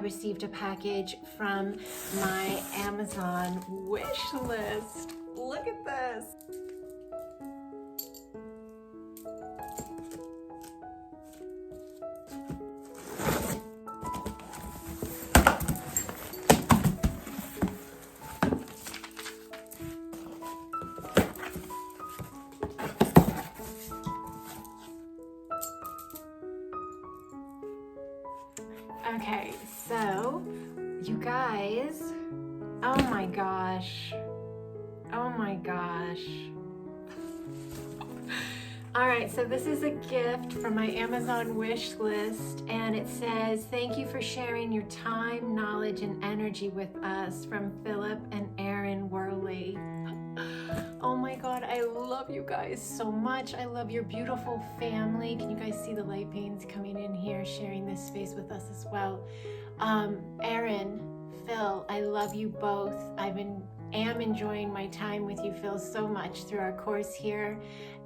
received a package from my Amazon wish list. Look at this. Okay, so you guys, oh my gosh. All right, so this is a gift from my Amazon wish list, and it says, thank you for sharing your time, knowledge, and energy with us, from Philip and Erin Worley. Oh my God, I love you guys so much. I love your beautiful family. Can you guys see the light beams coming in here, sharing this space with us as well? Erin, Phil, I love you both. Am enjoying my time with you, Phil, so much through our course here.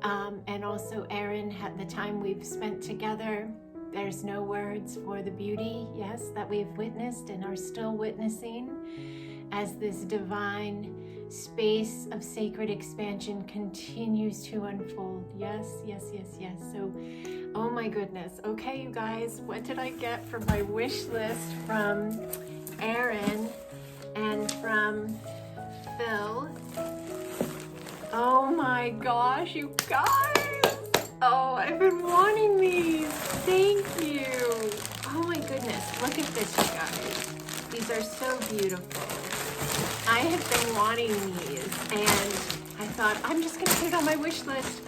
And also Erin, had the time we've spent together. There's no words for the beauty, yes, that we've witnessed and are still witnessing as this divine space of sacred expansion continues to unfold. Yes. So, oh my goodness. Okay, you guys, what did I get from my wish list from Erin and from Phil? Oh my gosh, you guys. Oh, I've been wanting these. Thank you. Oh my goodness. Look at this, you guys. These are so beautiful. I have been wanting these, and I thought, I'm just going to put it on my wish list.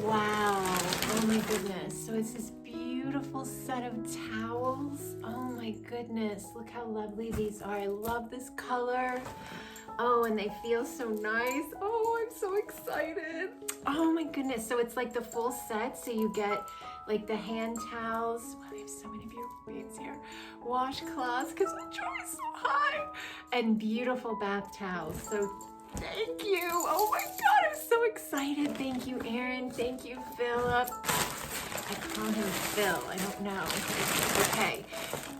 Wow. Oh my goodness. So it's this beautiful set of towels. Oh my goodness. Look how lovely these are. I love this color. Oh, and they feel so nice. Oh, I'm so excited. Oh my goodness. So it's like the full set. So you get like the hand towels. Wow, we have so many beautiful beads here. Washcloths, because the joy is so high. And beautiful bath towels. So thank you. Oh my God, I'm so excited. Thank you, Erin. Thank you, Philip. I call him Phil. I don't know. Okay.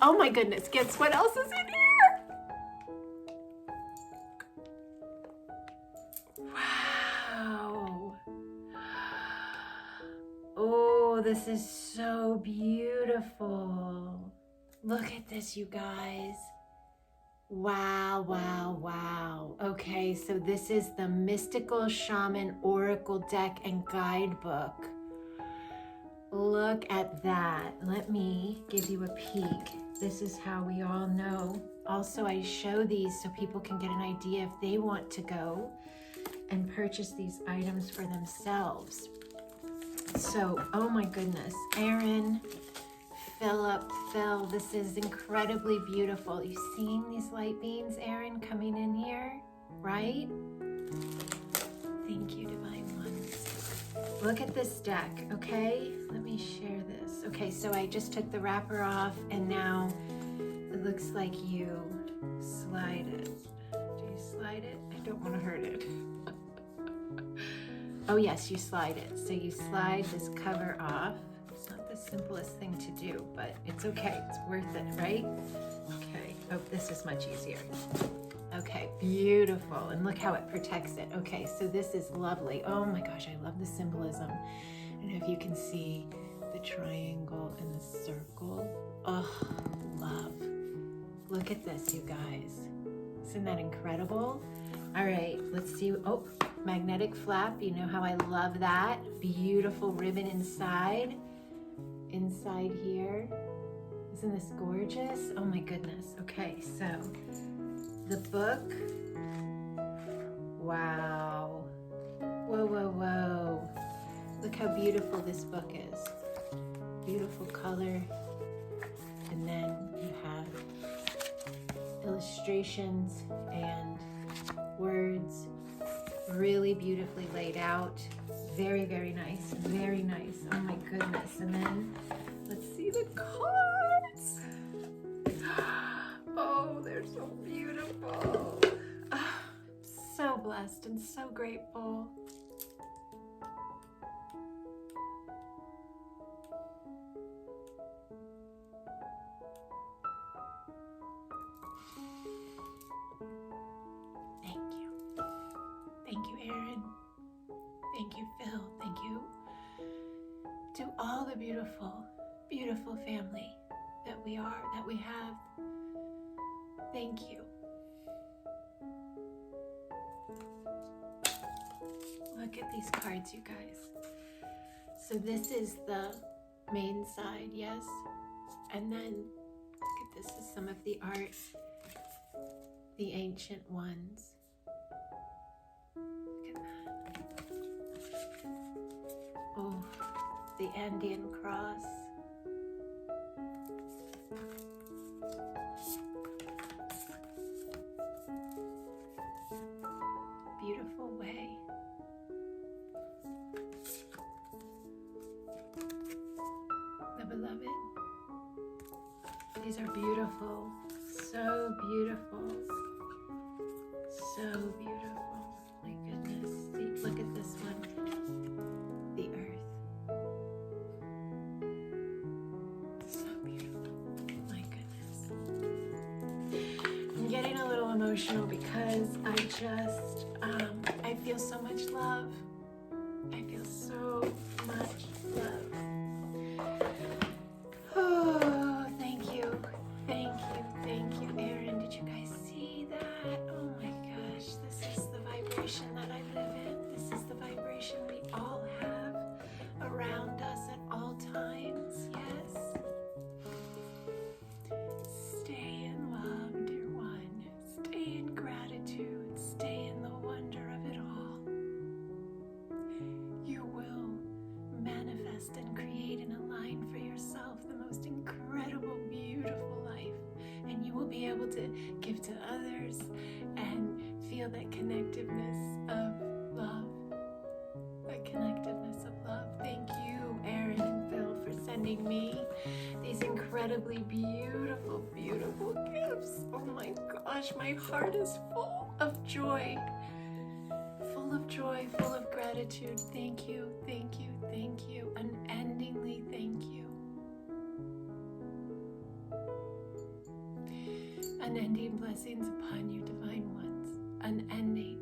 Oh my goodness. Guess what else is in here? Wow. Oh, this is so beautiful. Look at this, you guys. Wow. Okay, so this is the Mystical Shaman Oracle Deck and Guidebook. Look at that. Let me give you a peek. This is how we all know. Also, I show these so people can get an idea if they want to go and purchase these items for themselves. So, oh my goodness, Erin, Philip, Phil, this is incredibly beautiful. You seeing these light beams, Erin, coming in here, right? Thank you, Divine Ones. Look at this deck, okay? Let me share this. Okay, so I just took the wrapper off, and now it looks like you slide it. Do you slide it? I don't want to hurt it. Oh yes, you slide it. So you slide this cover off. It's not the simplest thing to do, but it's okay. It's worth it, right? Okay. Oh, this is much easier. Okay, beautiful. And look how it protects it. Okay, so this is lovely. Oh my gosh, I love the symbolism. I don't know if you can see the triangle and the circle. Oh, love. Look at this, you guys. Isn't that incredible? All right, let's see. Oh, magnetic flap. You know how I love that. Beautiful ribbon inside here. Isn't this gorgeous? Oh my goodness. Okay, so the book. Wow. Whoa. Look how beautiful this book is. Beautiful color. And then you have illustrations and words, really beautifully laid out. Very nice. Oh my goodness. And then let's see the cards. Oh, they're so beautiful. Oh, so blessed and so grateful. Thank you, Aaron. Thank you, Phil. Thank you to all the beautiful, beautiful family that we are, that we have. Thank you. Look at these cards, you guys. So this is the main side, yes? And then, look at this is some of the art, the ancient ones. Look at that. Oh, the Andean cross. Beautiful way. The beloved. These are beautiful. So beautiful. So beautiful. My goodness. See, look at this one. The earth. So beautiful. My goodness. I'm getting a little emotional because I feel so much love. I feel so much love. Oh, thank you. Thank you. Thank you, Aaron. Did you guys see that? Oh my gosh. This is the vibration that I live in. This is the vibration we all have around us at all times. Yes. Stay in love, dear one. Stay in gratitude. Stay in the wonder of it all. You will manifest and create and align for yourself the most incredible, beautiful life. And you will be able to give to others and feel that connectiveness of love. That connectiveness of love. Thank you, Aaron and Phil, for sending me these incredibly beautiful, beautiful gifts. Oh my gosh, my heart is full of joy. Full of joy, full of gratitude. Thank you, thank you, thank you. Unendingly thank you. Unending blessings upon you, divine ones. Unending.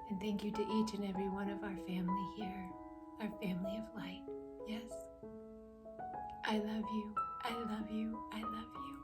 And thank you to each and every one of our family here, our family of light. Yes. I love you. I love you. I love you.